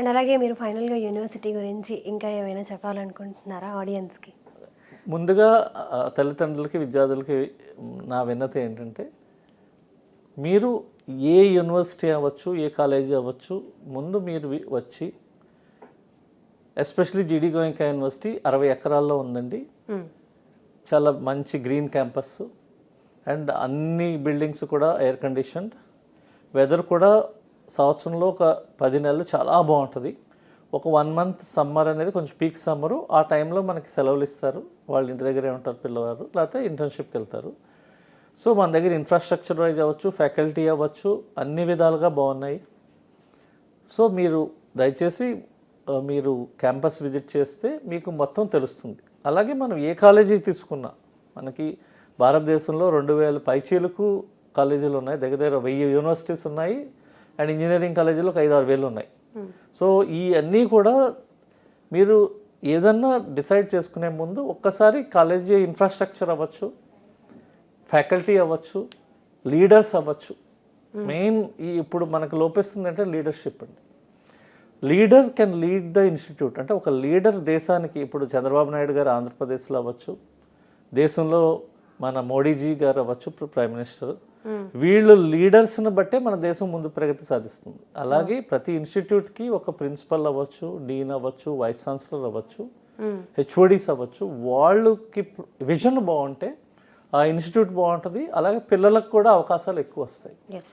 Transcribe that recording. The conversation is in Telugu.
అండ్ అలాగే మీరు ఫైనల్గా యూనివర్సిటీ గురించి ఇంకా ఏమైనా చెప్పాలనుకుంటున్నారా ఆడియన్స్కి? ముందుగా తల్లిదండ్రులకి విద్యార్థులకి నా విన్నతి ఏంటంటే, మీరు ఏ యూనివర్సిటీ అవ్వచ్చు, ఏ కాలేజీ అవ్వచ్చు, ముందు మీరు వచ్చి, ఎస్పెషలీ జీడీ గోయంకా యూనివర్సిటీ 60 ఎకరాల్లో ఉందండి. చాలా మంచి గ్రీన్ క్యాంపస్ అండ్ అన్ని బిల్డింగ్స్ కూడా ఎయిర్ కండిషన్డ్. వెదర్ కూడా సంవత్సరంలో ఒక 10 నెలలు చాలా బాగుంటుంది. ఒక 1 మంత్ సమ్మర్ అనేది కొంచెం పీక్ సమ్మరు, ఆ టైంలో మనకి సెలవులు ఇస్తారు. వాళ్ళ ఇంటి దగ్గరే ఉంటారు పిల్లవారు, లేకపోతే ఇంటర్న్షిప్కి వెళ్తారు. సో మన దగ్గర ఇన్ఫ్రాస్ట్రక్చర్ వైజ్ అవ్వచ్చు, ఫ్యాకల్టీ అవ్వచ్చు, అన్ని విధాలుగా బాగున్నాయి. సో మీరు దయచేసి మీరు క్యాంపస్ విజిట్ చేస్తే మీకు మొత్తం తెలుస్తుంది. అలాగే మనం ఏ కాలేజీ తీసుకున్నా, మనకి భారతదేశంలో 2000 పైచీలకు కాలేజీలు ఉన్నాయి, దగ్గర 1000 యూనివర్సిటీస్ ఉన్నాయి, అండ్ ఇంజనీరింగ్ కాలేజీలు ఒక 5-6 వేలు ఉన్నాయి. సో ఈ అన్నీ కూడా మీరు ఏదన్నా డిసైడ్ చేసుకునే ముందు ఒక్కసారి కాలేజీ ఇన్ఫ్రాస్ట్రక్చర్ అవ్వచ్చు, ఫ్యాకల్టీ అవ్వచ్చు, లీడర్స్ అవ్వచ్చు. మెయిన్ ఇప్పుడు మనకు లోపిస్తుంది అంటే లీడర్షిప్ అండి. Leader can lead the institute. అంటే ఒక లీడర్ దేశానికి, ఇప్పుడు చంద్రబాబు నాయుడు గారు ఆంధ్రప్రదేశ్లో అవ్వచ్చు, దేశంలో మన మోడీజీ గారు అవ్వచ్చు, ఇప్పుడు ప్రైమ్ మినిస్టర్, వీళ్ళు లీడర్స్ని బట్టే మన దేశం ముందు ప్రగతి సాధిస్తుంది. అలాగే ప్రతి ఇన్స్టిట్యూట్కి ఒక ప్రిన్సిపల్ అవ్వచ్చు, డీన్ అవ్వచ్చు, వైస్ ఛాన్సలర్ అవ్వచ్చు, హెచ్ఓడీస్ అవ్వచ్చు, వాళ్ళకి విజన్ బాగుంటే ఆ ఇన్స్టిట్యూట్ బాగుంటుంది. అలాగే పిల్లలకు కూడా అవకాశాలు ఎక్కువ వస్తాయి.